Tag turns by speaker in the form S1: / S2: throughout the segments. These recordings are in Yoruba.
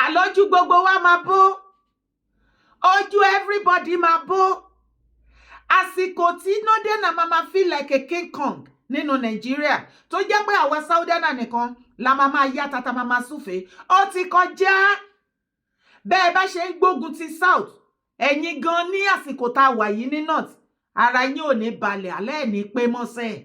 S1: Àlójú gbogbo wa máa bó. Ojú everybody máa bó. Àsìkò tí Northerner máa feel like a King Kong nínú Nàìjíríà tó jẹ́ pé àwa Southerner nìkan la máa yá tata máa súfèé. Ó ti kọjá. Bẹ́ẹ̀ bá ṣe ń gbógun ti South, ẹ̀yin gan ní àsìkò tá a wà yìí ní North, ara yín ò ní balẹ̀ alẹ́ ní pé mọ́sẹ̀.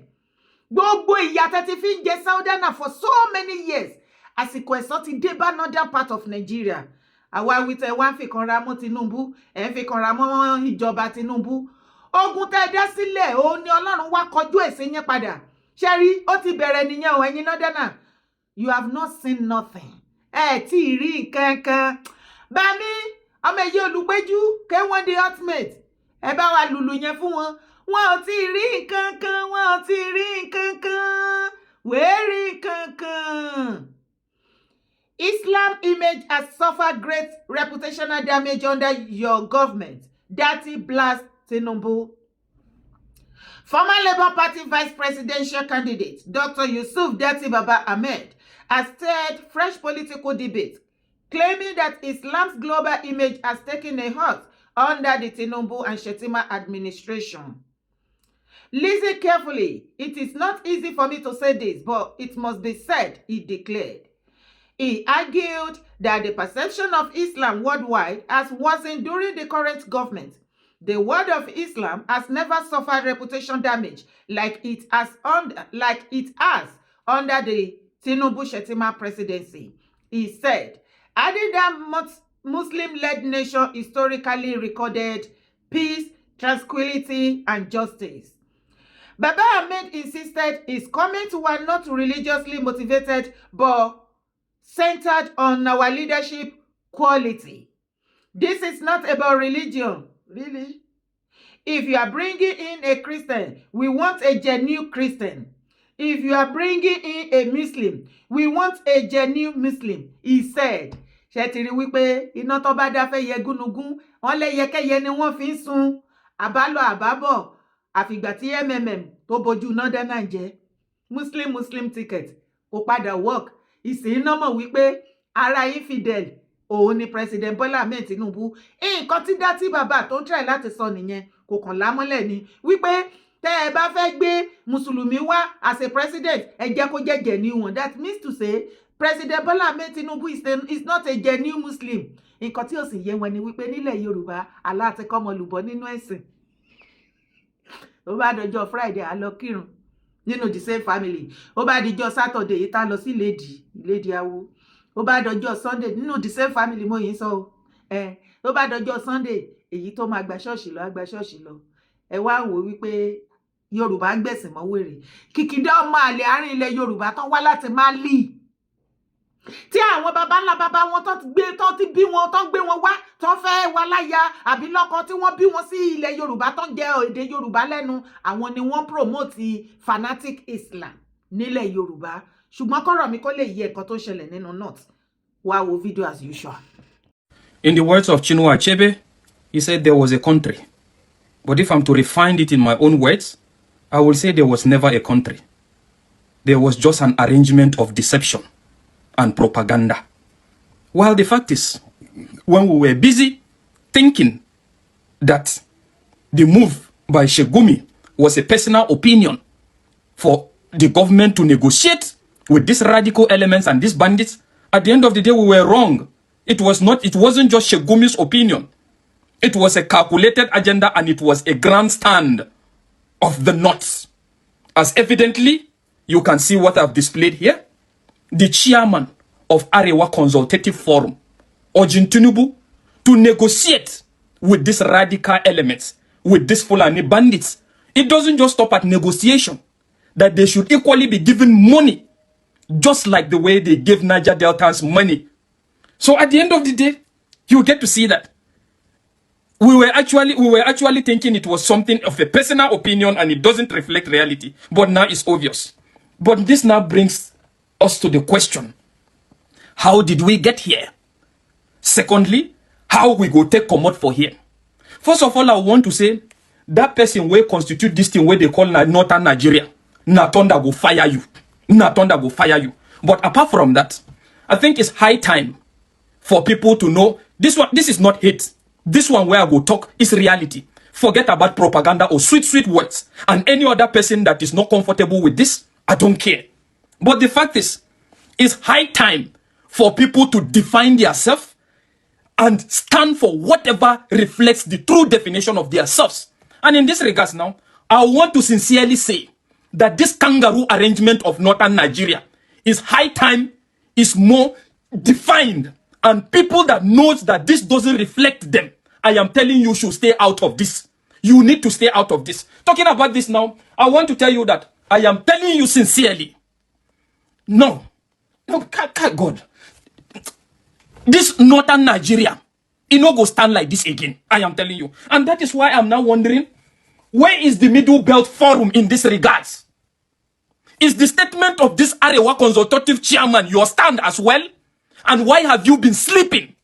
S1: Gbogbo ìyà tẹ́ ti fi ń jẹ Southerner for so many years. Àsìkò ẹ̀san ti dé bá northern part of Nigeria. Àwa wí tẹ́ wá ń fi kanra mọ́ Tinubu, ẹ̀ ń fi kanra mọ́ ìjọba Tinubu. Ogun tẹ́ dá sílẹ̀ ó ní Ọlọ́run wá kọjú èsì yín padà. Ṣẹ́rí ó ti bẹ̀rẹ̀ nìyẹn o ẹ̀yin Northerner. You have not seen nothing. Ẹ tí rí nǹkan kan. Bami ọmọ èyí olùgbéjú K1 the ultimate. Ẹ bá wa lùlù yẹn fún wọn. Wọn ò tí rí nǹkan kan, wọn ò tí rí nǹkan kan. Wérí nǹkan kan. Islam image has suffered great reputational damage under your government. Datti Blast Tinubu. Former Labour Party Vice Presidential candidate Dr. Datti Baba-Ahmed has stirred fresh political debate, claiming that Islam's global image has taken a hurt under the Tinubu and Shettima administration. Listen carefully. It is not easy for me to say this, but it must be said, he declared. He argued that the perception of Islam worldwide has worsened during the current government. The word of Islam has never suffered reputation damage like it has under the Tinubu-Shettima presidency. He said, adding that Muslim-led nation historically recorded peace, tranquility, and justice. Baba-Ahmed insisted his comments were not religiously motivated, but centered on our leadership quality. This is not about religion. Really? If you are bringing in a Christian, we want a genuine Christian. If you are bringing in a Muslim, we want a genuine Muslim, he said. Ṣé wípé iná tó bá dá fẹ́ yẹ gúnugún, wọ́n lè yẹkẹ́yẹ ni wọ́n fi ń sun. Àbálọ àbábọ̀, àfìgbà tí MMM tó bojú Northerner jẹ́. Muslim ticket, kò padà work. Ìsìn iná mọ̀ wípé ara infidel, òun ni President Bola Ahmed Tinubu. Nǹkan tí Datti Baba tó ń try láti sọ nìyẹn, kò kàn lámọ́lẹ̀ ni. Wípé tẹ́ ẹ bá fẹ́ gbé Mùsùlùmí wá as a president, ẹ jẹ́ kó jẹ́ genuine one. That means to say, President Bola Ahmed Tinubu is not a genuine Muslim. Nǹkan tí ó sì yé wọn ni wípé nílẹ̀ Yorùbá, Allah ti kọ́mọ lùbọ́ nínú ẹ̀sìn. Ó bá dọjọ́ Friday, a lọ kírun nínú the same family. Ó bá dijọ́ Saturday, ìta lọ sí Lady Awo. Ó bá dọjọ́ Sunday, nínú the same family mo yín sọ o. Ó bá dọjọ́ Sunday, èyí tó máa gba ṣọ́ọ̀ṣì lọ, á gba ṣọ́ọ̀ṣì lọ. Ẹ wá wò wípé Yorùbá ń gbẹ̀sìn mọ́ wèrè. Kìkìdá ọmọ àlè àárín ilẹ̀ Yorùbá tán wá láti Mali. Tí àwọn baba ńlá baba wọn tán ti bí wọn, tán gbé wọn wá, tán fẹ́ wá láya àbí lọ́kọ tí wọ́n bí wọn sí ilẹ̀ Yorùbá tán jẹ́ èdè Yorùbá lẹ́nu, àwọn ni wọ́n promote fanatic Islam nílẹ̀ Yorùbá. Ṣùgbọ́n kọ́rọ̀ mi kó lè yé ẹ̀kọ́ tó ṣẹlẹ̀ nínú North. Wá wo video as usual.
S2: In the words of Chinua Achebe, he said there was a country. But if I'm to refine it in my own words, I will say there was never a country. There was just an arrangement of deception and propaganda. While the fact is, when we were busy thinking that the move by Sheikh Gumi was a personal opinion for the government to negotiate with these radical elements and these bandits, at the end of the day, we were wrong. It wasn't just Sheikh Gumi's opinion. It was a calculated agenda, and it was a grandstand of the North. As evidently, you can see what I've displayed here. The chairman of Arewa Consultative Forum, urging Tinubu to negotiate with these radical elements, with these Fulani bandits. It doesn't just stop at negotiation, that they should equally be given money, just like the way they gave Niger Deltans money. So at the end of the day, you get to see that we were actually thinking it was something of a personal opinion and it doesn't reflect reality. But now it's obvious. But this now brings us to the question, how did we get here? Secondly, how we go take commode for here? First of all, I want to say, that person will constitute this thing where they call Northern Nigeria. Natonda will fire you. Natonda will fire you. But apart from that, I think it's high time for people to know this is not hate. This one where I go talk is reality. Forget about propaganda or sweet words. And any other person that is not comfortable with this, I don't care. But the fact is, it's high time for people to define themselves and stand for whatever reflects the true definition of themselves. And in this regards now, I want to sincerely say that this kangaroo arrangement of northern Nigeria is high time, is more defined, and people that knows that this doesn't reflect them, I am telling you should stay out of this. You need to stay out of this. Talking about this now, I want to tell you that I am telling you sincerely. No, God. This northern Nigeria, it no go stand like this again. I am telling you. And that is why I'm now wondering, where is the Middle Belt Forum in this regards? Is the statement of this Arewa consultative chairman your stand as well? And why have you been sleeping?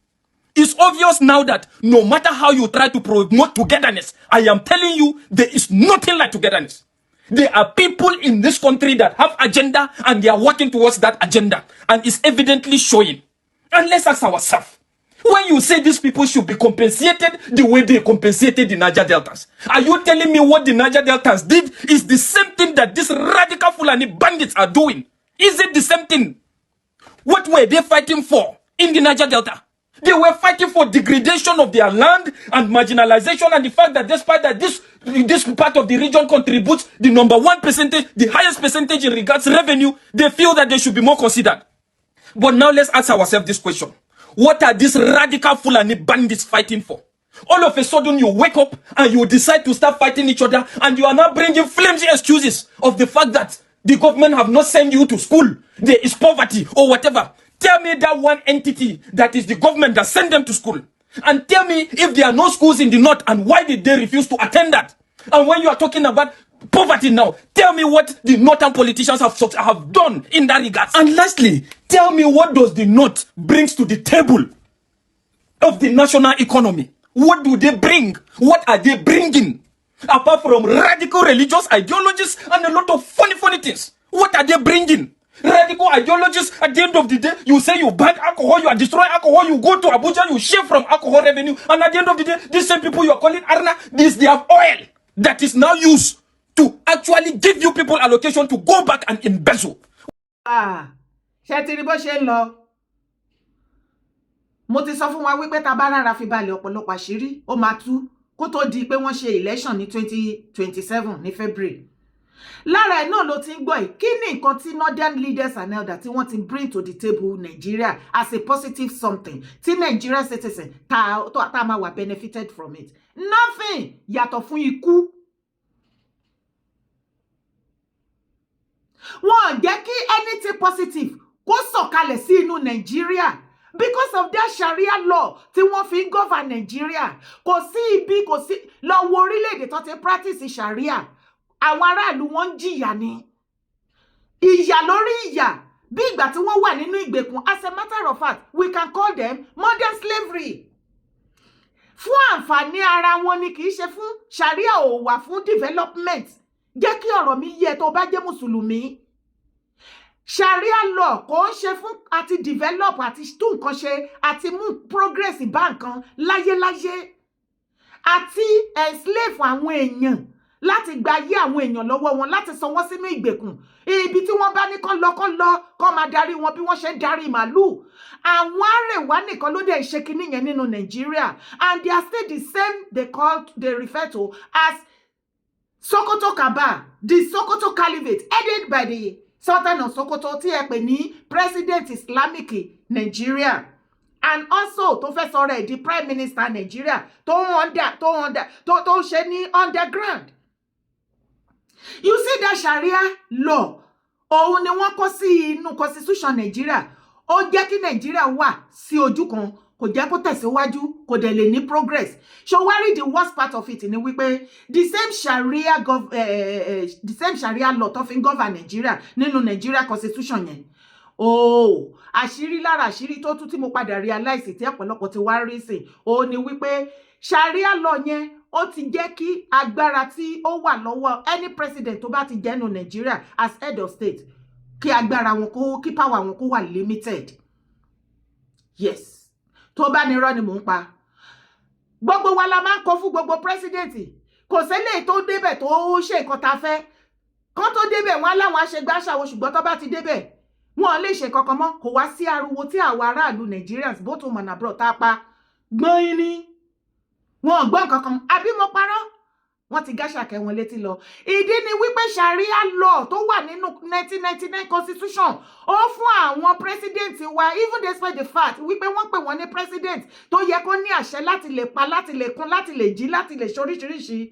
S2: It's obvious now that no matter how you try to promote togetherness, I am telling you, there is nothing like togetherness. There are people in this country that have agenda and they are working towards that agenda. And it's evidently showing. And let's ask ourselves, when you say these people should be compensated the way they compensated the Niger Deltas, are you telling me what the Niger Deltas did is the same thing that these radical Fulani bandits are doing? Is it the same thing? What were they fighting for in the Niger Delta? They were fighting for degradation of their land and marginalization, and the fact that despite that this part of the region contributes the #1%, the highest percentage in regards to revenue, they feel that they should be more considered. But now let's ask ourselves this question. What are these radical Fulani bandits fighting for? All of a sudden you wake up and you decide to start fighting each other, and you are now bringing flimsy excuses of the fact that the government have not sent you to school. There is poverty or whatever. Tell me that one entity that is the government that sent them to school. And tell me if there are no schools in the north and why did they refuse to attend that? And when you are talking about poverty now, tell me what the northern politicians have done in that regard. And lastly, tell me what does the north brings to the table of the national economy? What do they bring? What are they bringing? Apart from radical religious ideologies and a lot of funny things. What are they bringing? Radical ideologies, at the end of the day, you say you ban alcohol, you are destroying alcohol, you go to Abuja, you share from alcohol revenue, and at the end of the day, these same people you are calling Arna, they have oil that is now used to actually give you people allocation to go back and embezzle.
S1: Ṣé ti rí bó ṣe ń lọ? Mo ti sọ fún wa wípé tá bá rárá fi balẹ̀ ọ̀pọ̀lọpọ̀ àṣírí ó máa tú kó tó di pé wọ́n ṣe election ní 2027 ní February. Lára ẹ̀ náà ló ti ń gbọ́ ẹ̀, kí ni nǹkan tí northern leaders and elders tí wọ́n ti bring to the table Nigeria as a positive something tí Nigeria citizen tá máa wà benefited from it? Nothing yàtọ̀ fún ikú. Wọ́n jẹ́ kí anything positive kó sọ̀kalẹ̀ sí inú Nigeria because of that Sharia law tí wọ́n fi ń govern Nigeria. Kò sí ibi, kò sí lọ wo orílẹ̀-èdè tó ti practice Sharia. Àwọn aráàlú wọn ń jìyà ni. Ìyà lórí ìyà bí ìgbà tí wọ́n wà nínú ìgbèkùn. As a matter of fact, we can call them modern slavery. Fún àǹfààní ara wọn ni, kì í ṣe fún Sharia ò wà fún development. Jẹ́ kí ọ̀rọ̀ mi yé tó bá jẹ́ Mùsùlùmí. Sharia law kò ń ṣe fún àti develop àti tún nǹkan ṣe àti mú progress bá nǹkan láyéláyé. Àti enslave àwọn èèyàn láti gba ayé àwọn èèyàn lọ́wọ́ wọn, láti sọ wọ́n sínú ìgbèkùn. Ibi tí wọ́n bá ní kán lọ kán máa darí wọn bí wọ́n ṣe ń darí màálù. Àwọn Arewa nìkan ló dé ṣe kinní yẹn nínú Nigeria, and they are still the same they refer to as Sokoto Kaba, the Sokoto Caliphate, headed by the Sultan of Sokoto tí ẹ pè ní President Islamic Nigeria. And also tó fẹ́ sọ̀rọ̀ ẹ̀ di Prime Minister Nigeria tó ṣe ní underground. You see that Sharia law, òun ni wọ́n kó sí inú constitution Nigeria. Ó jẹ́ kí Nigeria wà sí ojú kan, kò jẹ́ kó tẹ̀síwájú, kò dẹ̀ lè ní progress. So worry, the worst part of it ni wípé the same Sharia law tó fi ń govern Nigeria nínú Nigeria constitution yẹn. Oh, àṣírí lára àṣírí tó tún tí mo padà realize tí ọ̀pọ̀lọpọ̀ ti wá rí sí ó ní wípé Sharia law yẹn ó ti jẹ́ kí agbára tí ó wà lọ́wọ́ any president tó bá ti jẹ́ nínú Nigeria as head of state, kí agbára wọn kí power wọn kó wà limited. Yes. tó bá ní irọ́ ni mò ń pa. Gbogbo wa la máa ń kó fún gbogbo president. Kò sẹ́lẹ̀ tó débẹ̀ tó ṣe nǹkan tá fẹ́. Kán tó débẹ̀ wọ́n láwọn aṣègbàṣàwò ṣùgbọ́n tó bá ti débẹ̀ wọ́n lè ṣe kankan mọ́. Kò wá sí ariwo tí àwọn aráàlú Nigerians both home and abroad tá pa gbọ́n ní. Wọ́n gbọ́ nǹkan kan. Àbí mo parọ́? Wọ́n ti gáṣà kẹ́ wọn létí lọ. Ìdí ni wípé Sharia law tó wà nínú 1999 constitution ó fún àwọn president wa, even despite the fact wípé wọ́n pè wọ́n ní president tó yẹ kó ní àṣẹ láti lè pa, láti lè kún, láti lè jí, láti lè ṣoríṣiríṣi.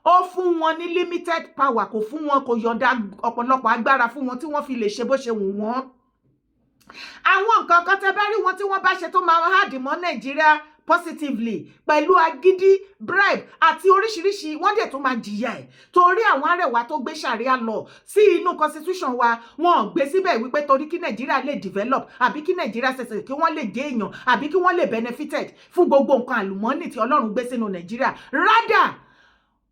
S1: Ó fún wọn ní limited power, kò fún wọn, kò yọ̀ǹda ọ̀pọ̀lọpọ̀ agbára fún wọn tí wọ́n fi lè ṣe bó ṣe wù wọ́n. Àwọn nǹkan kan tẹ́ bá rí wọn tí wọ́n bá ṣe tó máa hard mọ́ Nàìjíríà positively pẹ̀lú agídí, bribe àti oríṣiríṣi, wọ́n dẹ̀ tó máa jìyà ẹ̀. Torí àwọn Arewa tó gbé Sharia law sí inú constitution wa, wọ́n gbé síbẹ̀ wípé torí kí Nàìjíríà lè develop, àbí kí Nàìjíríà ṣẹ̀ṣẹ̀ kí wọ́n lè jẹ́ èèyàn, àbí kí wọ́n lè benefited fún gbogbo nǹkan àlùmọ́nì tí Ọlọ́run gbé sínú Nàìjíríà. Rather,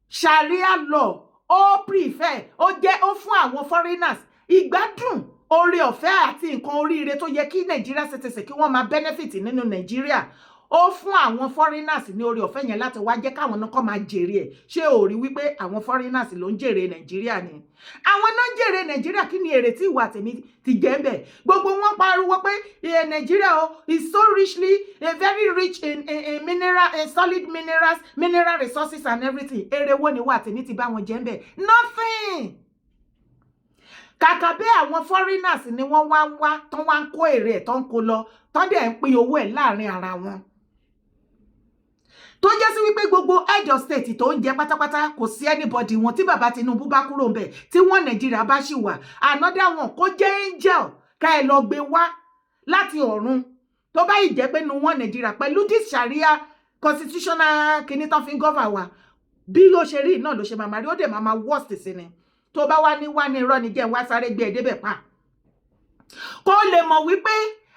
S1: Sharia law ó prefer, ó fún àwọn foreigners ìgbádùn, oore ọ̀fẹ́ àti nǹkan oríire tó yẹ kí Nàìjíríà ṣẹ̀ṣẹ̀ kí wọ́n máa benefit nínú Nàìjíríà. Ó fún àwọn foreigners ní oore ọ̀fẹ́ yẹn láti wá jẹ́ káwọn náà kọ́ máa jèrè ẹ̀. Ṣé o rí wípé àwọn foreigners ló ń jèrè Nàìjíríà ni? Àwọn náà ń jèrè Nàìjíríà. Kí ni èrè tí ìwà tèmi ti jẹ́ ń bẹ̀? Gbogbo wọn pariwo pé Nàìjíríà is so richly, very rich in mineral, solid mineral resources and everything. Èrè wo ni ìwà tèmi ti bá wọn jẹ́ ń bẹ̀? Nothing. Kàkà bẹ́ẹ̀ àwọn foreigners ni wọ́n wá tán wá ń kó èrè ẹ̀ tán kó lọ, tán dẹ̀ ń pín owó ẹ̀ láàrin ara wọn. Tó jẹ́ sí wípé gbogbo head of state tó ń jẹ pátápátá kò sí anybody wọn tí bàbá Tinubu bá kúrò ńbẹ̀ tí wọ́n Nàìjíríà bá ṣì wà. Another one kó jẹ́ angel ká ẹ lọ gbé wá láti ọ̀run. Tó bá yìí jẹ́ pé nu wọn Nàìjíríà pẹ̀lú this Sharia constitutional kìíní tán fi ń govern wa. Bí ó ṣe rí náà ló ṣe máa rí, ó dẹ̀ máa worst sí ni. Tó bá wá ní irọ́ ni jẹ́ wá sáré gbé ẹ débẹ̀ pa. Kó lè mọ̀ wípé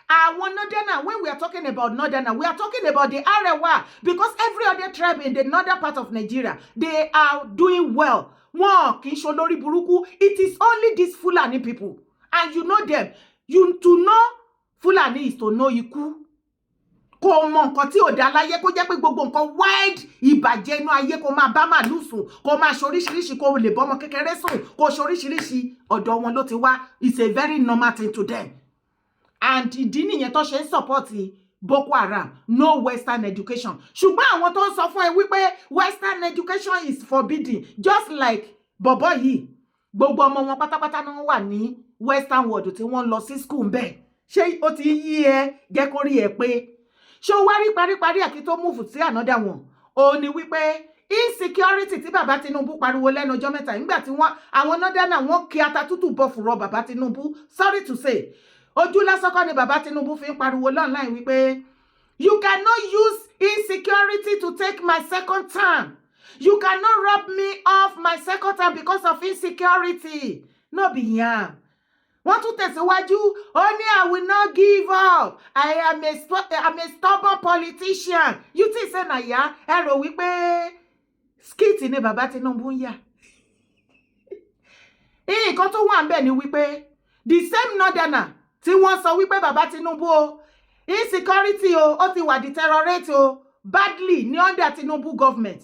S1: àwọn Northerner, when we are talking about Northerner, we are talking about the Arewa, because every other tribe in the northern part of Nigeria, they are doing well. Wọ́n kì í ṣe olórí burúkú. It is only these Fulani people, and you know them. To know Fulani is to know ikú. Kò mọ nǹkan tí ò dá láyé, kó jẹ́ pé gbogbo nǹkan wide ìbàjẹ́ inú ayé, kó máa bá màlúù sùn, kó máa ṣoríṣiríṣi, kó lè bọ́mọ kékeré sùn, kó ṣoríṣiríṣi, ọ̀dọ̀ wọn ló ti wá. It's a very normal thing to them. And ìdí nìyẹn tó ṣe ń support Boko Haram, no Western education. Ṣùgbọ́n àwọn tó ń sọ fún ẹ wípé Western education is forbidden, just like bọ̀bọ̀ yìí, gbogbo ọmọ wọn pátápátá náà wà ní Western world tí wọ́n lọ sí school bẹ́ẹ̀. Ṣé ó ti yí ẹ jẹ́ kó rí ẹ pé? Ṣé ó wá rí paríparí àkí tó move sí another one? Ó ní wípé insecurity tí bàbá Tinubu pariwo lẹ́nu ọjọ́ mẹ́ta nígbà tí àwọn Northerner wọ́n kí ata tútù bọ́ fùrọ̀ bàbá Tinubu. Sorry to say, ojú lásán kọ́ ni bàbá Tinubu fi ń pariwo online wípé you cannot use insecurity to take my second term. You cannot rob me of my second term because of insecurity. No be yam. Wọ́n tún tẹ̀síwájú, ó ní I will not give up. I am a stubborn politician. You think say na ya? Ẹ rò wípé skit ni bàbá Tinubu ń yà. Nǹkan tó wà ńbẹ̀ ni wípé the same Northerner tí wọ́n sọ wípé bàbá Tinubu o insecurity o ó ti wà deteriorate o badly ní under Tinubu government.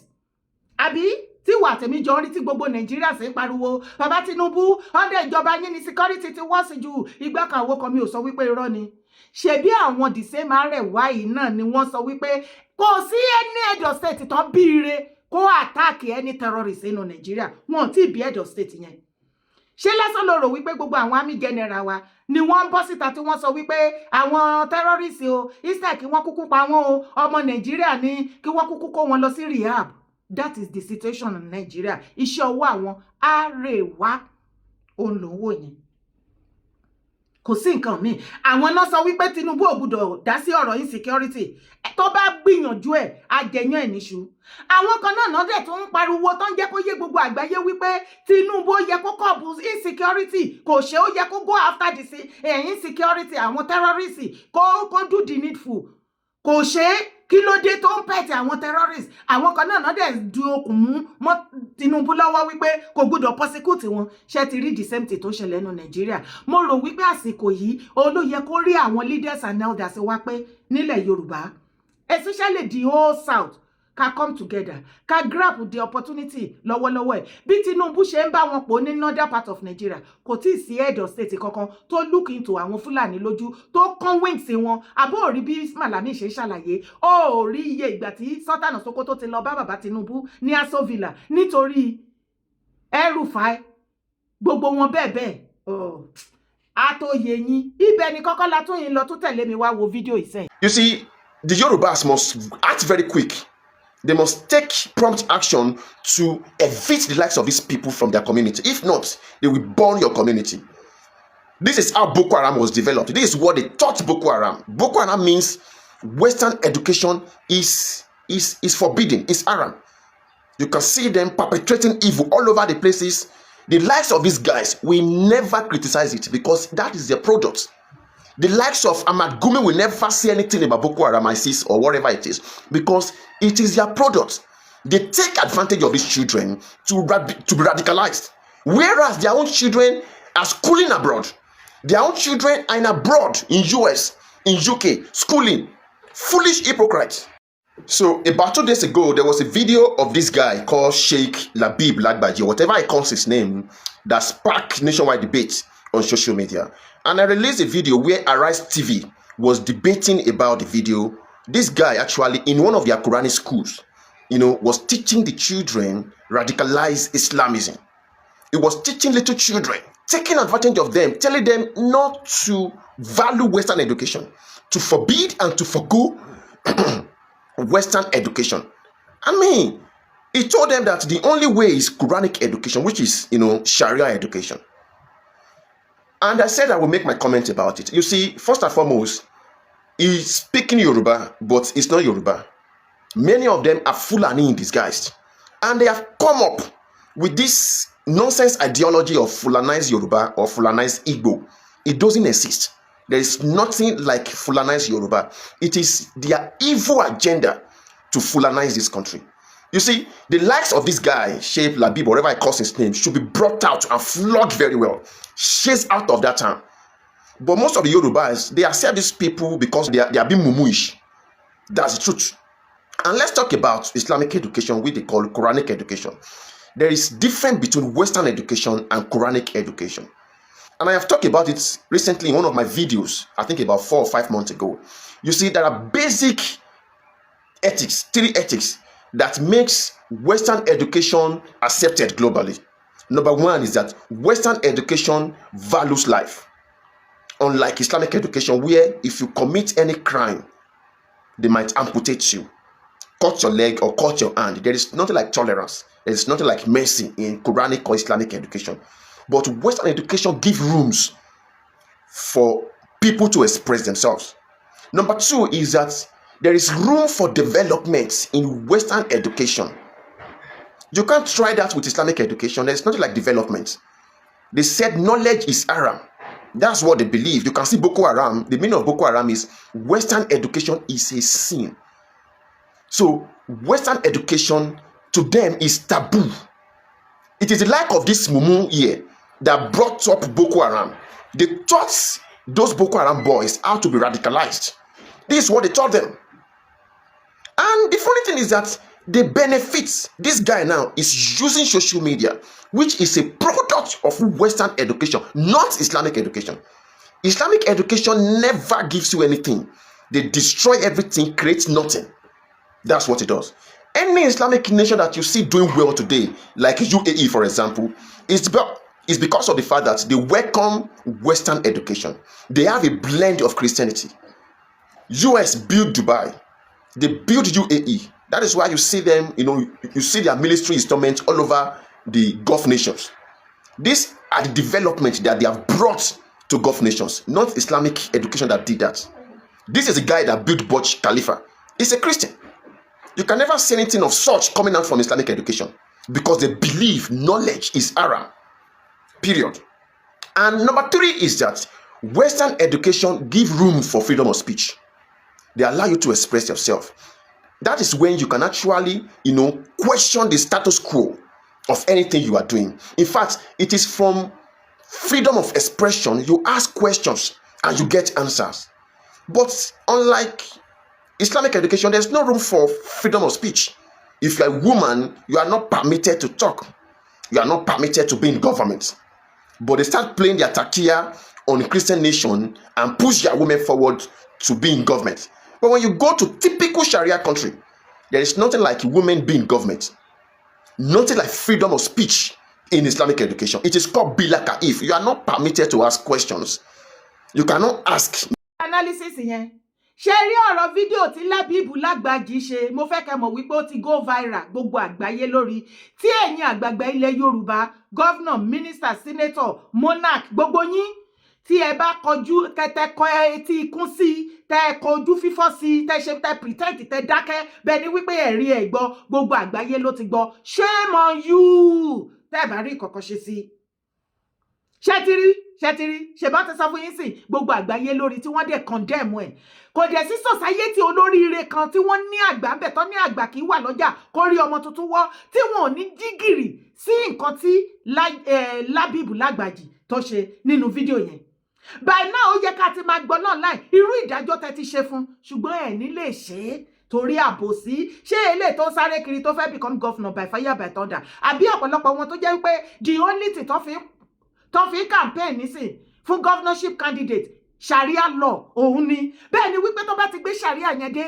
S1: Àbí tí wà tèmi jọ rí tí gbogbo Nàìjíríà sì ń pariwo bàbá Tinubu under ìjọba yín ní security ti wọ́n sì ju ìgbà kan àwòkọ mi ò sọ wípé irọ́ ni. Ṣebí àwọn the same Arewa yìí náà ni wọ́n sọ wípé kò sí any head of state tán bíire kó attack any terrorist nínú Nàìjíríà. Wọn tí bí head of state yẹn. Ṣé lásán ló rò wípé gbogbo àwọn army general wa ni wọ́n ń bọ́ síta tí wọ́n sọ wípé àwọn terrorist o instead kí wọ́n kúkú pa wọ́n o ọmọ Nàìjíríà ni kí wọ́n kúkú kó wọn lọ sí rehab. That is the situation in Nigeria. Iṣẹ́ ọwọ́ àwọn Arewa òun ló wò yẹn. Kò sí nǹkan míì. Àwọn náà sọ wípé Tinubu ò gbọdọ̀ dá sí ọ̀rọ̀ insecurity. Tó bá gbìyànjú ẹ̀ àjẹyàn ẹ̀ níṣu. Àwọn kan náà dẹ̀ tó ń pariwo tó ń jẹ́ kó yé gbogbo àgbáyé wípé Tinubu yẹ kó kọ́ọ̀bù insecurity, kò ṣe ó yẹ kó go after the insecurity àwọn terrorists kó do the needful. Kò ṣe Kilode tó ń pẹ̀tì àwọn terrorists. Àwọn kan náà dẹ̀ du okùn mú mọ́ Tinubu lọ́wọ́ wípé kò gbọdọ̀ prosecute wọn. Ṣé ti rí the same thing tó ṣẹlẹ̀ nínú Nàìjíríà? Mo rò wípé àsìkò yìí ó ló yẹ kó rí àwọn leaders and elders wá pé nílẹ̀ Yorùbá especially the whole South, ká come together, ká grab the opportunity lọ́wọ́lọ́wọ́ ẹ̀. Bí Tinubu ṣe ń bá wọn pò ní another part of Nigeria, kò tí ì sí head of state kankan tó look into àwọn Fúlàní lójú, tó kán wings wọn. Àbó rí bí Malami ṣe ṣàlàyé, ó rí iye ìgbà tí Sultan of Sokoto ti lọ bá bàbá Tinubu ní Aso Villa nítorí El-Rufai, gbogbo wọn bẹ́ẹ̀ bẹ́ẹ̀. Àtòyè yín, ibẹ̀ ni kọ́kọ́ la tún yín lọ tún tẹ̀lé mi wá wo fídíò ìsẹ́yìn.
S3: You see, the Yorubas must act very quick. They must take prompt action to evict the likes of these people from their community. If not, they will burn your community. This is how Boko Haram was developed. This is what they taught Boko Haram. Boko Haram means Western education is forbidden, it's haram. You can see them perpetrating evil all over the places. The likes of these guys will never criticize it because that is their product. The likes of Ahmad Gumi will never say anything about Boko Haram, ISIS, or whatever it is because it is their product. They take advantage of these children to be radicalized, whereas their own children are schooling abroad. Their own children are in abroad, in US, in UK, schooling. Foolish hypocrites. So about 2 days ago, there was a video of this guy called Sheikh Labib Lagbaji, whatever he calls his name, that sparked nationwide debate on social media. And I released a video where Arise TV was debating about the video. This guy actually, in one of their Quranic schools, was teaching the children radicalized Islamism. He was teaching little children, taking advantage of them, telling them not to value Western education, to forbid and to forgo Western education. I mean, he told them that the only way is Quranic education, which is, Sharia education. And I said I will make my comment about it. You see, first and foremost, he's speaking Yoruba, but it's not Yoruba. Many of them are Fulani in disguise. And they have come up with this nonsense ideology of Fulanized Yoruba or Fulanized Igbo. It doesn't exist. There is nothing like Fulanized Yoruba. It is their evil agenda to Fulanize this country. You see, the likes of this guy, Sheikh Labib, whatever I call his name, should be brought out and flogged very well. Chased out of that town. But most of the Yorubas, they accept these people because they are being mumuish. That's the truth. And let's talk about Islamic education, which they call Quranic education. There is difference between Western education and Quranic education. And I have talked about it recently in one of my videos, I think about 4 or 5 months ago. You see, there are basic ethics, 3 ethics, that makes Western education accepted globally. Number 1 is that Western education values life. Unlike Islamic education, where if you commit any crime, they might amputate you, cut your leg or cut your hand. There is nothing like tolerance. There is nothing like mercy in Quranic or Islamic education. But Western education gives rooms for people to express themselves. Number 2 is that there is room for development in Western education. You can't try that with Islamic education. There's nothing like development. They said knowledge is haram. That's what they believe. You can see Boko Haram. The meaning of Boko Haram is Western education is a sin. So Western education to them is taboo. It is the like of this mumu here that brought up Boko Haram. They taught those Boko Haram boys how to be radicalized. This is what they taught them. And the funny thing is that they benefit. This guy now is using social media, which is a product of Western education, not Islamic education. Islamic education never gives you anything. They destroy everything, create nothing. That's what it does. Any Islamic nation that you see doing well today, like UAE, for example, is because of the fact that they welcome Western education. They have a blend of Christianity. US built Dubai. They built UAE. That is why you see them, you see their military instruments all over the Gulf nations. These are the development that they have brought to Gulf nations, not Islamic education that did that. This is a guy that built Burj Khalifa. He's a Christian. You can never see anything of such coming out from Islamic education because they believe knowledge is haram. Period. And number 3 is that Western education gives room for freedom of speech. They allow you to express yourself. That is when you can actually, question the status quo of anything you are doing. In fact, it is from freedom of expression. You ask questions and you get answers. But unlike Islamic education, there's no room for freedom of speech. If you're a woman, you are not permitted to talk. You are not permitted to be in government. But they start playing their takia on a Christian nation and push their women forward to be in government. But when you go to typical Sharia country, there is nothing like women being in government. Nothing like freedom of speech in Islamic education. It is called bilaka. If you are not permitted to ask questions, you cannot ask.
S1: Analysis yẹn. Ṣé rí ọ̀rọ̀ fídíò tí Lábíbù Lágbàjì ṣe, mo fẹ́ kẹ́ mọ̀ wípé ó ti go viral gbogbo àgbáyé lórí, tí ẹ̀yin àgbààgbà ilẹ̀ Yorùbá, governor, minister, senator, monarch, gbogbo yín tí ẹ bá kọjú kẹtẹkọ etí ikún sí, tẹ kọjú fífọ́ sí, tẹ ṣe tẹ pretend tẹ dákẹ́ bẹ́ẹ̀ ni wípé ẹ̀rí ẹ̀ gbọ́, gbogbo àgbáyé ló ti gbọ́. Shame on you tẹ́ bá rí ìkọ̀kọ̀ ṣe sí. Ṣẹ́tìrí ṣe bá ti sọ fún yín sí gbogbo àgbáyé lórí tí wọ́n dẹ̀ condemn ẹ̀. Kò dẹ̀ sí society olóríire kan tí wọ́n ní àgbà ń bẹ̀ tán ní àgbà kì í wà lọ́jà kó rí ọmọ tuntun wọ́ tí wọn ò ní jígìrì sí nǹkan tí Lábíbù Lágbàjì tó ṣe nínú fídíò yẹn. By now ó yẹ ká ti máa gbọ́ náà láì irú ìdájọ́ tẹ́ ti ṣe fún, ṣùgbọ́n ẹ̀ ní lè ṣe é torí àbòsí. Ṣé eléyìí tó sáré kiri tó fẹ́ become governor by fire by thunder, àbí ọ̀pọ̀lọpọ̀ wọn tó jẹ́ wípé the only thing tó fi campaign nísìn fún governorship candidate sharia law òun ni. Bẹ́ẹ̀ ni wípé tó bá ti gbé sharia yẹn dé,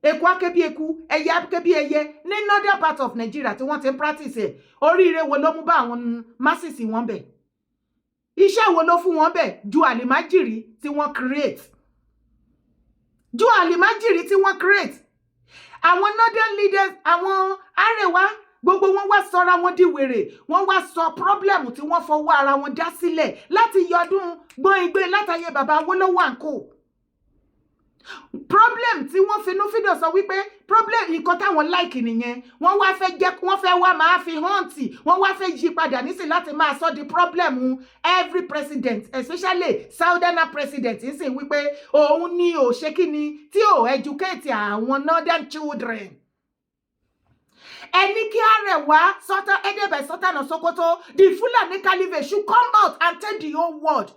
S1: eku ake bí eku, ẹyẹ ake bí ẹyẹ ní northern part of Nigeria tí wọ́n ti ń practice ẹ̀. Oríire wo ló mú bá àwọn masses wọn bẹ̀? Iṣẹ́ wo ló fún wọn bẹ̀ ju àlìmájìrì tí wọ́n create? Àwọn northern leaders, àwọn Arewa, gbogbo wọn wá sọra wọn di wèrè, wọ́n wá sọ problem tí wọ́n fọwọ́ ara wọn dá sílẹ̀ láti yọdún gbọ́n igbe látàyè bàbá Awólọ́wọ̀ àǹkó. Problem tí wọ́n finú fídíò sọ wípé problem nǹkan táwọn like nìyẹn, wọ́n wá fẹ́ jẹ́ wọ́n fẹ́ wá máa fi hàntì, wọ́n wá fẹ́ yí padà nísìn láti máa sọ di problem every president, especially southern president nísìn wípé òun ni ò ṣe kíni tí ò educate àwọn northern children. Ẹni kí Arewa Sultan Edebe Sultan of Sokoto, the Fulani Caliphate should come out and tell the whole world.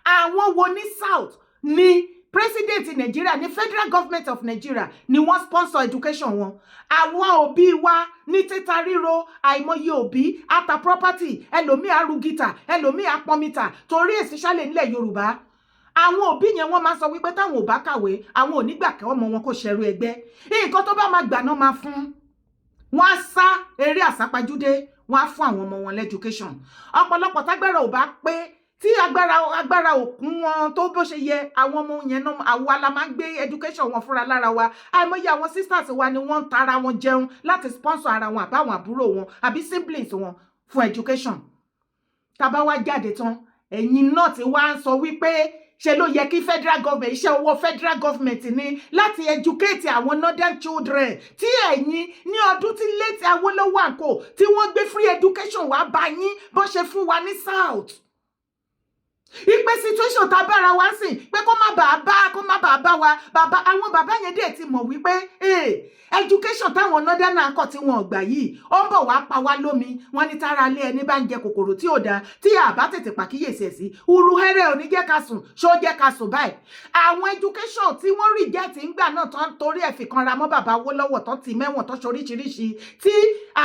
S1: Àwọn wo ní South ni president in Nigeria, ni federal government of Nigeria ni wọ́n sponsor education wọn. Àwọn òbí wa ní títa ríro, àìmọye òbí ata property, ẹlòmíì arugita, ẹlòmíì apọmita, torí especially nílẹ̀ Yorùbá. Àwọn òbí yẹn wọ́n máa sọ wípé táwọn ò bá kàwé, àwọn ò ní gbà kí ọmọ wọn kó ṣẹrú ẹgbẹ́. Nǹkan tó bá máa gbà náà máa fún. Wọ́n á sá eré àsápajúdé, wọ́n á fún àwọn ọmọ wọn lẹ́dúkéṣọ̀n. Ọ̀pọ̀lọpọ̀ tágbára ò bá pé, tí agbára òkun wọn tó bó ṣe yẹ, àwọn ọmọ yẹn náà àwa la máa ń gbé education wọn fúnra lára wa. Àìmọye àwọn sisters wa ni wọ́n ń tara wọn jẹun láti sponsor ara wọn àbáwọn àbúrò wọn àbí siblings wọn fún education. Tá bá wá jáde tán, ẹ̀yin náà ti wá ń sọ wípé ṣe ló yẹ kí federal government, iṣẹ́ owó federal government ni láti educate àwọn northern children, tí ẹ̀yin ní ọdún tí late Awólọ́wọ̀ àǹkó tí wọ́n gbé free education wá bá yín bó ṣe fún wa ní South. Ìpè situation tá bára wá sìn pé kó má bàa bá wa àwọn bàbá yẹn dẹ̀ ti mọ̀ wípé education táwọn northern àǹkó tí wọ́n gbà yìí ó ń bọ̀ wá pa wá lómi. Wọ́n ní tára lé ẹni bá ń jẹ kòkòrò tí ò dáa tí àbá tètè pàkíyèsí ẹ̀ sí uru hẹ́rẹ́ ò ní jẹ́ ká sùn ṣó jẹ́ ká sùn báyìí. Àwọn education tí wọ́n reject ńgbà náà tán torí ẹ̀ fi kanra mọ́ bàbá Awólọ́wọ̀ tán ti mẹ́wọ̀n tán ṣoríṣiríṣi, tí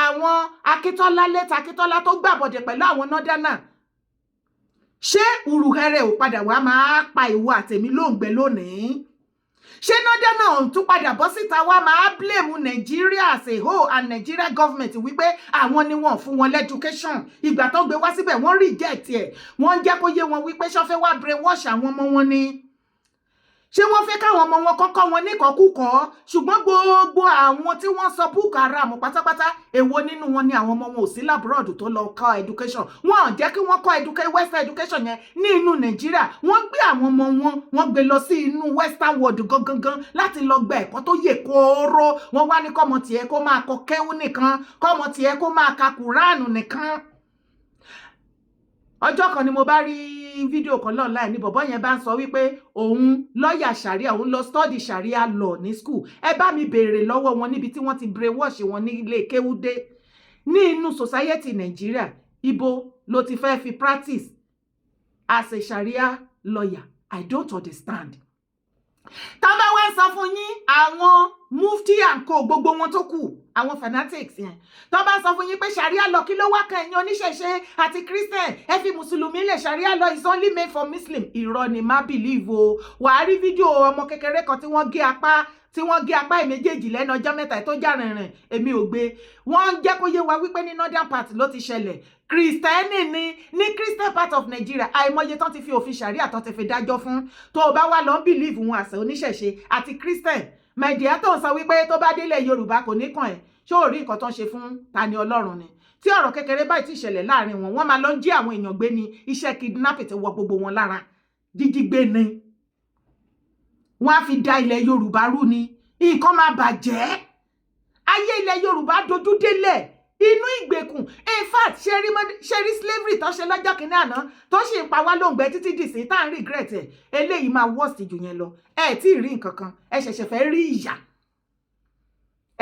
S1: àwọn Akíntọ́lá lẹ́tà Akíntọ́lá tó gbàbọ̀dẹ̀ pẹ̀lú àwọn northern. Ṣé uruhere ò padà wá máa pa ìwọ àtèmi lóǹgbẹ lónìí? Ṣé northern náà tún padà bọ́ síta wá máa blame Nigeria as a whole and Nigeria government wípé àwọn ni wọ́n fún wọn education? Ìgbà tó gbé wá síbẹ̀ wọ́n reject ẹ̀, wọ́n jẹ́ kó yé wọn wípé ṣó fẹ́ wá brainwash àwọn ọmọ wọn ni. Ṣé wọ́n fẹ́ káwọn ọmọ wọn kọ́kọ́ wọn níkọ̀ọ́kùkọ́? Ṣùgbọ́n gbogbo àwọn tí wọ́n sọ Boko Haram pátápátá, èwo nínú wọn ni àwọn ọmọ wọn ò sí labroad tó lọ kọ́ education. Wọ́n jẹ́ kí wọ́n kọ́ western education yẹn ní inú Nàìjíríà. Wọ́n gbé àwọn ọmọ wọn, wọ́n gbé lọ sí inú western world gangan láti lọ gba ẹ̀kọ́ tó yè kooro. Wọ́n wá ní kọ́mọ tiẹ̀ kó máa kọ kéwú nìkan, kọ́mọ tiẹ̀ kó máa ka Kùránù nìkan. Ọjọ́ kan ni mo bá rí fídíò kan online ní bọ̀bọ́ yẹn bá ń sọ wípé òun lọ́ọ̀yà sharia, òun lọ study sharia law ní school. Ẹ bá mi béèrè lọ́wọ́ wọn níbi tí wọ́n ti brainwash wọn ní ilé KLODE ní inú society Nigeria. Ibo ló ti fẹ́ fi practice as a sharia lawyer? I don't understand. Tá bá wá sọ fún yín àwọn mufti and co gbogbo wọn tó kù àwọn fanatics yẹn tó bá sọ fún yín pé sharia law kí ló wá kan ẹ̀yin oníṣẹ̀ṣe àti christian ẹ fi mùsùlùmí lẹ̀ sharia law is only made for muslim irọ́ ni má believe o wàá rí fídíò ọmọ kékeré kan tí wọ́n gé apá méjèèjì lẹ́nu ọjọ́ mẹ́ta tó já rìnrìn èmi ò gbé wọ́n jẹ́ kó yé wa wípé ní northern part ló ti ṣẹlẹ̀ kristẹni ní christian part of Nigeria àìmọye tán ti fi òfin sharia tán ti fi dájọ́ fún tó o bá wà lọ believe wọn àṣẹ oníṣẹ̀ṣe àti christian mẹ̀díà tó ń sọ wípé tó bá délé yorùbá kò ní kàn ẹ́ ṣé ò rí nǹkan tó ń ṣe fún Tani Ọlọ́run ni tí ọ̀rọ̀ kékeré báyìí ti ṣẹlẹ̀ láàrin wọn wọ́n máa lọ jí àwọn èèyàn gbé ní iṣẹ́ kidnapping ti wọ gbogbo wọn lára jíjí gbé ni wọ́n á fi da ilẹ̀ yorùbá rú ni nǹkan máa bàjẹ́ ayé ilẹ̀ yorùbá dojú délẹ̀ inú ìgbèkùn in fact ṣe rí slavery tó ṣe lọ́jọ́ kìíní àná tó sì ń pa wá lóǹgbẹ títí dìsí tá à ń regret ẹ̀ eléyìí máa worst jù yẹn lọ ẹ tí ì rí nǹkan kan ẹ ṣẹ̀ṣẹ̀ fẹ́ rí ìyà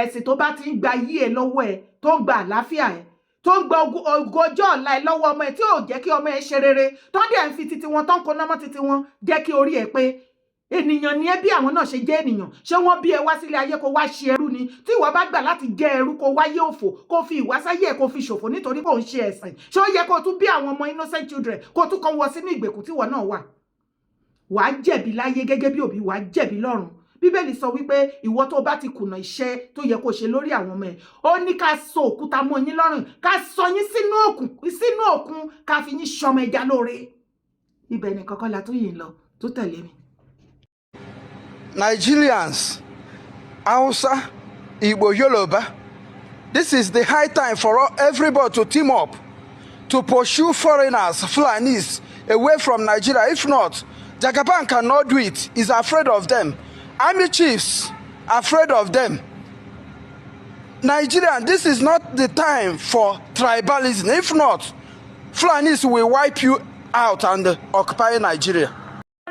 S1: ẹ̀sìn tó bá ti ń gba yí ẹ lọ́wọ́ ẹ tó ń gba àlàáfíà ẹ tó ń gba ọjọ́ ọ̀la ẹ lọ́wọ́ ọmọ ẹ tí ò jẹ́ kí ọmọ ẹ ṣe rere tó ń dẹ̀ ń fi titi wọn tó ń koná mọ́ titi wọn jẹ́ kí orí ẹ pé ènìyàn ni ẹ bí àwọn náà ṣe jẹ́ ènìyàn ṣé wọ́n bí ẹ wá sílé ayé kó wá ṣe ẹrú ni tí ìwọ bá gbà láti jẹ́ ẹrú kó wáyé òfò kó fi ìwásáyé ẹ kó fi ṣòfò nítorí kò ń ṣe ẹ̀sìn ṣé ó yẹ kó tún bí àwọn ọmọ innocent children kó tún kàn wọ sínú ìgbèkùn tí ìwọ náà wà wàá jẹ̀bi láyé gẹ́gẹ́ bí òbí wàá jẹ̀bi lọ́run bíbélì sọ wípé ìwọ tó bá ti kùnà iṣẹ́ tó yẹ kó ṣe lórí àwọn ọmọ ẹ̀ ó ní ká so òkúta mọ́ yín lọ́rùn ká sọ yín sínú òkun ká fi yín ṣọmọ ẹja lóore ibẹ̀ nìkan kọ́ la tó yìn lọ tó tẹ̀lé mi.
S4: Nigerians, Hausa, Igbo, Yoruba, this is the high time for everybody to team up to pursue foreigners, Fulanis, away from Nigeria. If not, Jagaban cannot do it. He's afraid of them. Army chiefs, afraid of them. Nigerian, this is not the time for tribalism. If not, Fulanis will wipe you out and occupy Nigeria.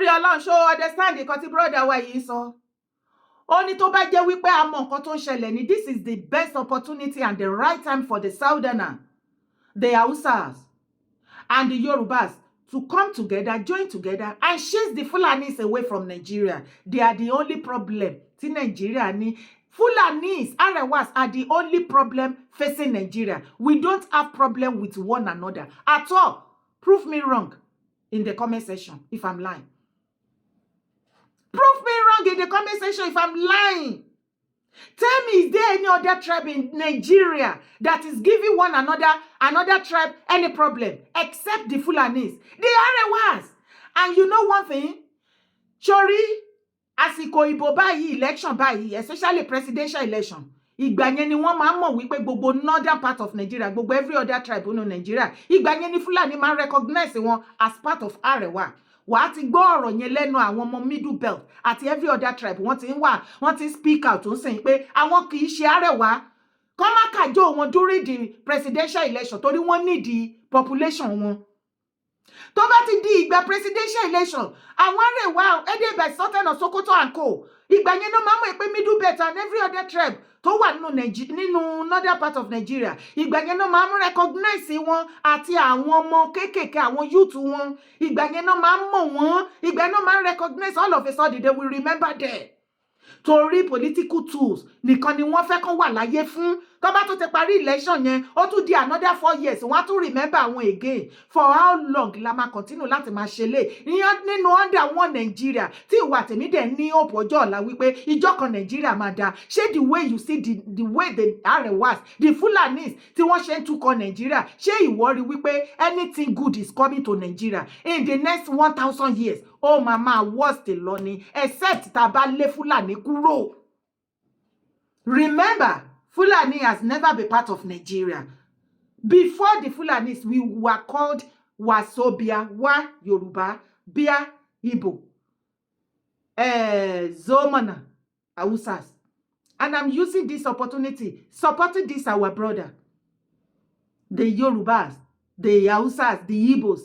S1: Ọlọ́run ṣó understand nǹkan tí brother wa yìí sọ ó ní tó bá jẹ́ wípé a mọ nǹkan tó ń ṣẹlẹ̀ ní this is the best opportunity and the right time for the Southerner, the Hausas and the Yorubas to come together, join together and chase the Fulanis away from Nigeria. They are the only problem tí Nigeria ní. Fulanis, Arewas are the only problem facing Nigeria. We don't have problem with one another at all. Prove me wrong in the comment section if I'm lying. Prove me wrong in the comment section if I'm lying. Tell me, is there any other tribe in Nigeria that is giving one another tribe any problem except the Fulanis, the Arewas? And you know one thing? Sorry, àsìkò ìbò báyìí, election báyìí, especially presidential election, ìgbà yẹn ni wọ́n máa ń mọ̀ wípé gbogbo northern part of Nigeria, gbogbo every other tribe nínú Nigeria, ìgbà yẹn ni Fulani máa recognize wọn as part of Arewa. Wàá ti gbọ́ ọ̀rọ̀ yẹn lẹ́nu àwọn ọmọ middle belt àti every other tribe wọ́n ti ń speak out tó ń sìn pé àwọn kì í ṣe Arewa kọ́ má kàjọ wọn during the presidential election torí wọ́n need the population wọn. Tó bá ti di ìgbà presidential election àwọn Arewa Edebe Sultan of Sokoto and co ìgbà yẹn náà máa mọ̀ pé middle belt and every other tribe tó wà nínú northern part of Nigeria ìgbà yẹn náà máa ń recognize wọn àti àwọn ọmọ kéékèèké àwọn youth wọn ìgbà yẹn náà máa ń mọ̀ wọ́n ìgbà yẹn náà máa ń recognize all of a sudden they will remember them. Torí political tools nìkan ni wọ́n fẹ́ kán wà láyé fún tó bá tó ti parí election yẹn ó tún di another 4 years wọ́n á tún remember àwọn again. For how long la máa continue láti máa ṣe lé nínú under one Nigeria tí ìwà tèmi dẹ̀ ní hope ọjọ́ ọ̀la wípé ìjọ kan Nigeria máa da ṣé the way you see the way the Arewas the Fulanis tí wọ́n ṣe ń túkọ̀ Nigeria ṣé ìwọ rí wípé anything good is coming to Nigeria in the next 1,000 years ó máa worst lọ ni except tá a bá lé Fulani kúrò. Remember, Fulani has never been part of Nigeria. Before the Fulanis, we were called Wasobia, Wa Yoruba, Bia Igbo, Zomana, Hausas. And I'm using this opportunity, supporting this our brother, the Yorubas, the Hausas, the Igbos,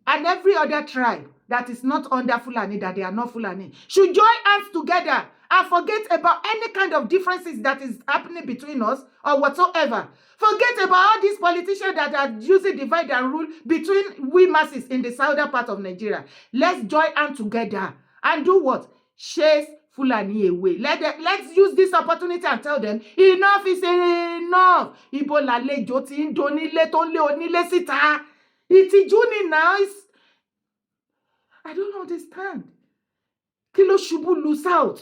S1: and every other tribe that is not under Fulani, that they are not Fulani, should join hands together and forget about any kind of differences that is happening between us or whatsoever. Forget about all these politicians that are using divide and rule between we masses in the southern part of Nigeria. Let's join hands together and do what? chase Fulani away. Let's use this opportunity and tell them enough is enough. Ibo làlejò tí ń donílé tó ń lé onílé síta. Ìtìjú ni now. I don't understand. Kí ló ṣubú lu South?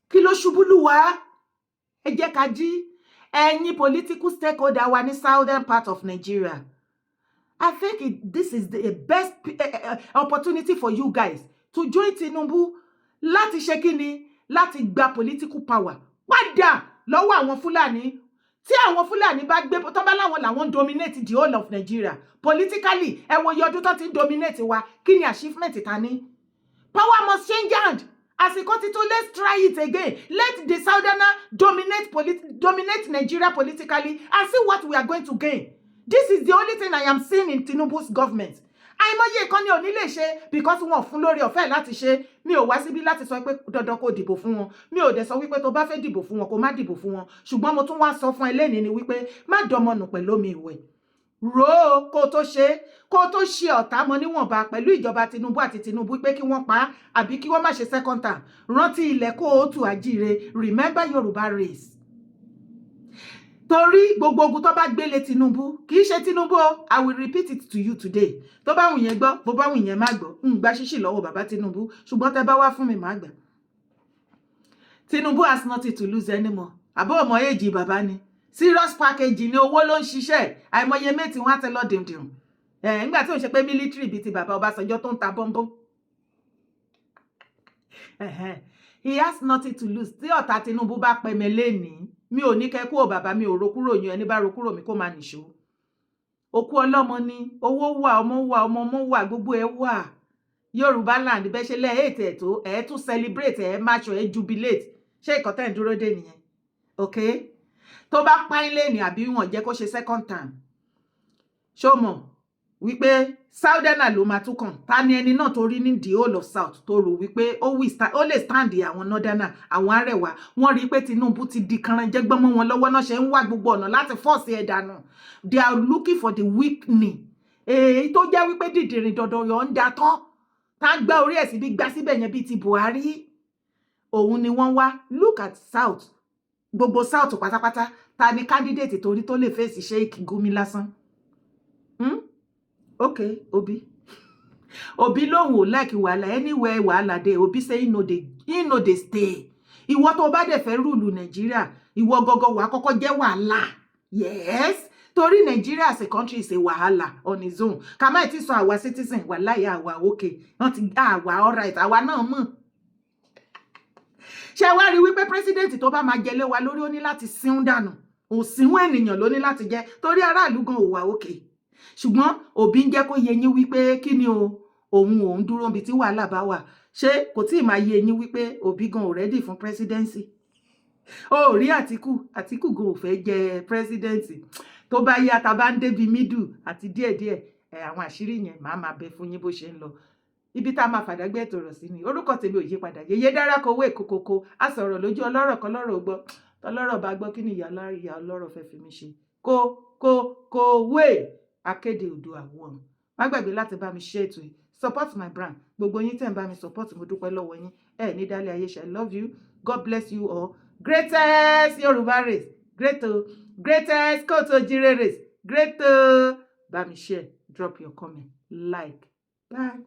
S1: Kí ló ṣubú lu wá? Ẹ jẹ́ ká jí. Ẹ̀yin political stakeholder wa ní southern part of Nigeria. I think this is the best opportunity for you guys to join Tinubu láti ṣe kíni, láti gba political power padà lọ́wọ́ àwọn Fulani. Tí àwọn Fulani bá gbé tó bá láwọn làwọn dominate the whole of Nigeria politically, ẹ wo yọdún tó ti dominate wa, kí ni achievement ta ní? Power must change hand. Àsìkò ti tó, let's try it again. Let the southerner dominate Nigeria politically and see what we are going to gain. This is the only thing I am seeing in Tinubu's government. Àìmọye kan ni ò ní lè ṣe because wọn fún lórí ọ̀fẹ́ láti ṣe. Mi ò wá síbí láti sọ pé dandan kó dìbò fún wọn. Mi ò dẹ̀ sọ wípé tó bá fẹ́ dìbò fún wọn kó má dìbò fún wọn. Ṣùgbọ́n mo tún wá sọ fún ẹlẹ́ni ni wípé má dọmọnù pẹ̀lú omi ìwẹ̀. Ro kó tó ṣe ọ̀tá mọ níwọ̀nba pẹ̀lú ìjọba Tinubu àti Tinubu pé kí wọ́n pa àbí kí wọ́n má ṣe second term. Rántí ilẹ̀ kó o tù àjíire. Remember Yorùbá race. Torí gbogbo ogun tó bá gbélé Tinubu, kì í ṣe Tinubu o. I will repeat it to you today. Tó bá wù yẹn gbọ́, bó bá wù yẹn má gbọ́. Gba ṣíṣì lọ́wọ́ bàbá Tinubu, ṣùgbọ́n tẹ́ bá wá fún mi má gbà. Tinubu has nothing to lose anymore. Àbọ̀ ọmọ èjì bàbá ni. Serious package ni, owó ló ń ṣiṣẹ́. Àìmọye méjì wọ́n á tẹ lọ dìndìn. Nígbà tí ó ṣe pé military bíi ti bàbá Ọbásanjọ́ tó ń ta bọ́ńbọ́n. He has nothing to lose. Tí ọ̀tá Tinubu bá pẹ̀mẹ́ lénìí, mi ò ní kẹ́kú ò bàbá, mi ò ro kúrò yan, ẹni bá ro kúrò mi kó máa nìṣó. Òkú ọlọ́mọ ni, owó wà, ọmọ wà, gbogbo ẹ̀ wà. Yorùbá land bẹ́ ṣe lẹ́ ètè tó, ẹ̀ tún celebrate, ẹ̀ match, ẹ̀ jubilate. Ṣé ìkọ́ tẹ́ ń dúró dé nìyẹn? Okay? Tó bá pa ilé ní àbí wọ́n jẹ́ kó ṣe second term. Ṣó mọ̀ wípé southerner ló máa tún kàn. Ta ni ẹni náà tó rí ní the whole of south tó rò wípé ó lè stand àwọn northerner, àwọn Arewa. Wọ́n rí pé Tinubu ti di kànrànjẹ́gbọ́n mọ́ wọn lọ́wọ́ náà ṣe ń wá gbogbo ọ̀nà láti force ẹ̀ dànù. They are looking for the weakening. Èyí tó jẹ́ wípé dìdìrìn dandan yọ̀ ń da tán. Tá gbá orí ẹ̀ sí bí gbá síbẹ̀ yẹn bí ti Buhari. Òun ni wọ́n wá. Look at south. Gbogbo south pátápátá. Ta ni candidate torí tó lè fèsì Sheikh Gumi lásán? Okay, Obi. Obi lóhùn ò like wàhálà. Anywhere wàhálà dé, Obi say he no dey stay. Ìwọ tó bá dẹ̀ fẹ́ rúlù Nàìjíríà, ìwọ gọ́gọ́ wà kọ́kọ́ jẹ́ wàhálà. Yes. Torí Nigeria as a country is a wàhálà on its own. Ká má ti sọ àwa citizen wàláhì àwa okay. Wọ́n ti àwa all right. Àwa náà mọ̀. Ṣé wá rí wípé president tó bá máa jẹlé wa lórí ó ní láti sín dànù. Òsínwó ènìyàn ló ní láti jẹ torí aráàlú gan ò wà okay. Ṣùgbọ́n Obi ń jẹ́ kó yé yín wípé kí ni òun dúró níbi tí wàhálà bá wà. Ṣé kò tí ì máa yé yín wípé Obi gan ò ready fún presidency? Ó rí Àtíkù gan ò fẹ́ jẹ presidency. Tó bá yá ta bá ń débi middle àti díẹ̀díẹ̀ àwọn àṣírí yẹn máa bẹ fún yín bó ṣe ń lọ. Ibi tá máa fàdágbé ètò rọ̀ sí ni. Orúkọ tèmi ò yí padà. Yèyé dára kowó èkókókó. A sọ̀rọ̀ lójú ọlọ́rọ̀ kan lọ́rọ̀ gbọ́. Tọ́lọ́rọ̀ bá gbọ́ kí ni ìyá ọlọ́rọ̀ fẹ́ fi mí ṣe. Kówé akéde odò àwọn. Má gbàgbé láti bá mi share ètò yìí. Support my brand. Gbogbo yín tẹ́ ń bá mi support, mo dúpẹ́ lọ́wọ́ yín. Ní dálé ayé ṣe. I love you. God bless you all. Greatest Yorùbá race. Greatest Kóòtù Òjíire race. Bá mi share. Drop your comment. Like. Bye.